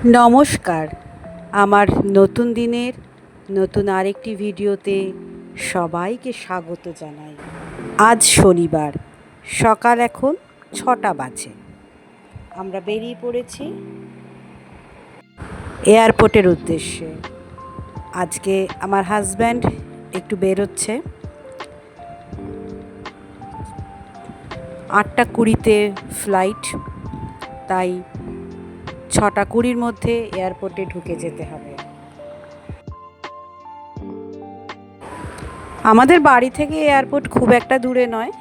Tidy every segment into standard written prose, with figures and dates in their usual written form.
নমস্কার। আমার নতুন দিনের নতুন আরেকটি ভিডিওতে সবাইকে স্বাগত জানাই। আজ শনিবার, সকাল এখন 6টা বাজে। আমরা বেরিয়ে পড়েছি এয়ারপোর্টের উদ্দেশ্যে। আজকে আমার হাজব্যান্ড একটু বেরোচ্ছে। 8টা 20-তে ফ্লাইট, তাই 6টা 20-র মধ্যে এয়ারপোর্টে ঢুকে যেতে হবে। আমাদের বাড়ি থেকে এয়ারপোর্ট খুব একটা দূরে নয়,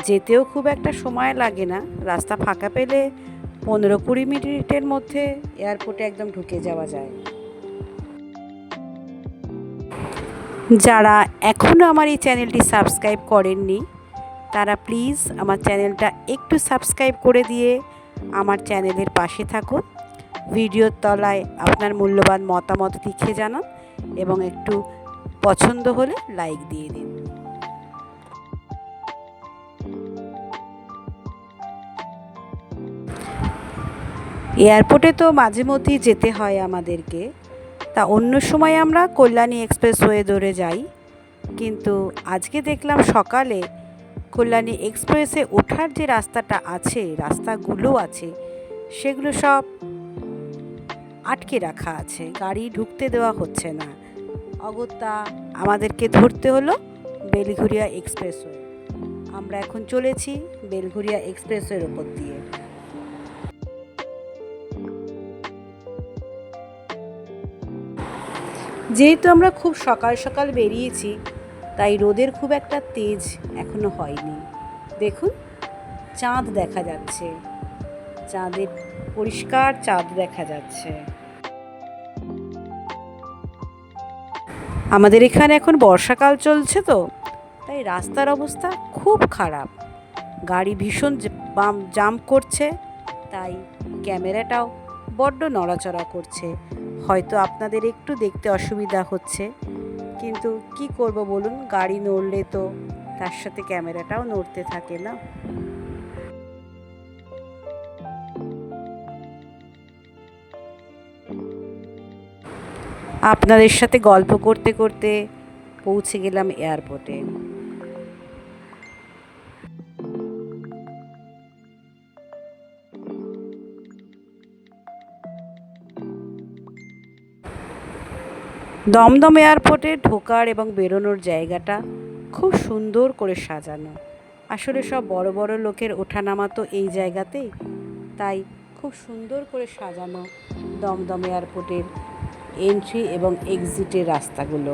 যেতেও খুব একটা সময় লাগে না। রাস্তা ফাঁকা পেলে 15-20 মিনিটের মধ্যে এয়ারপোর্টে একদম ঢুকে যাওয়া যায়। যারা এখনও আমার এই চ্যানেলটি সাবস্ক্রাইব করেননি, তারা প্লিজ আমার চ্যানেলটা একটু সাবস্ক্রাইব করে দিয়ে আমার চ্যানেলের পাশে থাকুন। ভিডিওর তলায় আপনার মূল্যবান মতামত লিখে জানান এবং একটু পছন্দ হলে লাইক দিয়ে দিন। এয়ারপোর্টে তো মাঝে মধ্যেই যেতে হয় আমাদেরকে, তা অন্য সময় আমরা কল্যাণী এক্সপ্রেসওয়ে ধরে যাই, কিন্তু আজকে দেখলাম সকালে কল্যাণী এক্সপ্রেসে ওঠার যে রাস্তাগুলো আছে সেগুলো সব আটকে রাখা আছে, গাড়ি ঢুকতে দেওয়া হচ্ছে না। অগত্যা আমাদেরকে ধরতে হলো বেলঘরিয়া এক্সপ্রেসওয়ে। আমরা এখন চলেছি বেলঘরিয়া এক্সপ্রেসওয়ের ওপর দিয়ে। যেহেতু আমরা খুব সকাল সকাল বেরিয়েছি, তাই রোদের খুব একটা তেজ এখনো হয়নি। দেখুন, চাঁদ দেখা যাচ্ছে, পরিষ্কার চাঁদ দেখা যাচ্ছে। আমাদের এখানে এখন বর্ষাকাল চলছে, তো তাই রাস্তার অবস্থা খুব খারাপ। গাড়ি ভীষণ জাম্প করছে, তাই ক্যামেরাটাও বড্ড নড়াচড়া করছে। হয়তো আপনাদের একটু দেখতে অসুবিধা হচ্ছে, কিন্তু কি করব বলুন, গাড়ি নড়লে তো তার সাথে ক্যামেরাটাও নড়তে থাকে না। আপনাদের সাথে গল্প করতে করতে পৌঁছে গেলাম এয়ারপোর্টে। দমদম এয়ারপোর্টে ঢোকার এবং বেরোনোর জায়গাটা খুব সুন্দর করে সাজানো। আসলে সব বড় বড় লোকের ওঠানামা তো এই জায়গাতেই, তাই খুব সুন্দর করে সাজানো দমদম এয়ারপোর্টের এন্ট্রি এবং এক্সিটের রাস্তাগুলো।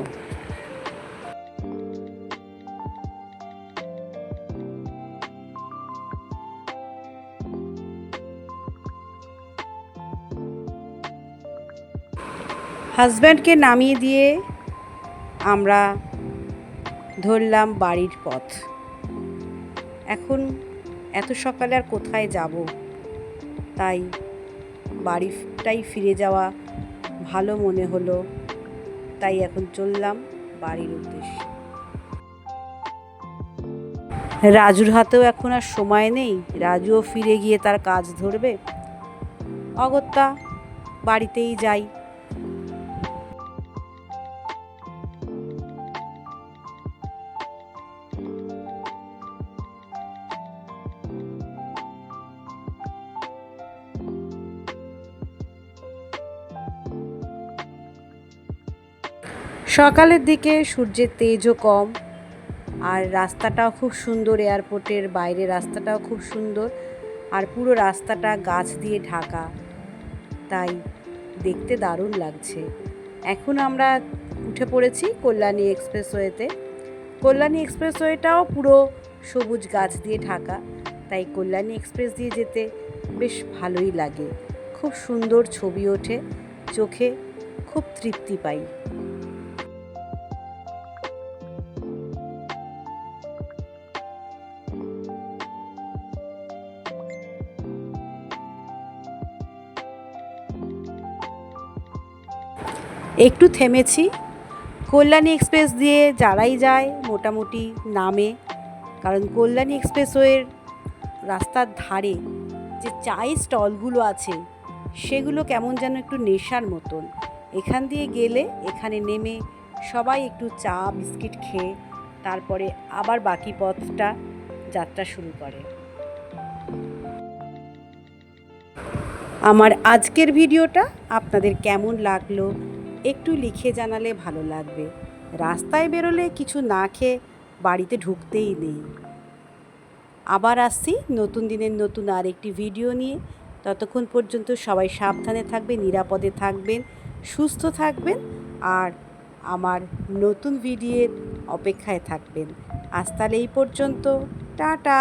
হাজব্যান্ডকে নামিয়ে দিয়ে আমরা ধরলাম বাড়ির পথ। এখন এত সকালে আর কোথায় যাব, তাই বাড়িটাই ফিরে যাওয়া ভালো মনে হলো, তাই এখন চললাম বাড়ির উদ্দেশ্যে। রাজুর হাতেও এখন আর সময় নেই, রাজুও ফিরে গিয়ে তার কাজ ধরবে। অগত্যা বাড়িতেই যাই। সকালের দিকে সূর্যের তেজও কম, আর রাস্তাটাও খুব সুন্দর। এয়ারপোর্টের বাইরে রাস্তাটাও খুব সুন্দর, আর পুরো রাস্তাটা গাছ দিয়ে ঢাকা, তাই দেখতে দারুণ লাগছে। এখন আমরা উঠে পড়েছি কল্যাণী এক্সপ্রেসওয়েতে। কল্যাণী এক্সপ্রেসওয়েটাও পুরো সবুজ গাছ দিয়ে ঢাকা, তাই কল্যাণী এক্সপ্রেস দিয়ে যেতে বেশ ভালোই লাগে। খুব সুন্দর ছবি ওঠে চোখে, খুব তৃপ্তি পাই। একটু থেমেছি। কল্যাণী এক্সপ্রেস দিয়ে যারাই যায় মোটামুটি নামে, কারণ কল্যাণী এক্সপ্রেসওয়ের রাস্তার ধারে যে চায়ের স্টলগুলো আছে সেগুলো কেমন যেন একটু নেশার মতন। এখান দিয়ে গেলে এখানে নেমে সবাই একটু চা বিস্কিট খেয়ে তারপরে আবার বাকি পথটা যাত্রা শুরু করে। আমার আজকের ভিডিওটা আপনাদের কেমন লাগলো একটু লিখে জানালে ভালো লাগবে। রাস্তায় বেরোলে কিছু না খেয়ে বাড়িতে ঢুকতেই নেই। আবার আসছি নতুন দিনের নতুন আরেকটি ভিডিও নিয়ে। ততক্ষণ পর্যন্ত সবাই সাবধানে থাকবেন, নিরাপদে থাকবেন, সুস্থ থাকবেন আর আমার নতুন ভিডিওর অপেক্ষায় থাকবেন। আজ তাহলে এই পর্যন্ত, টাটা।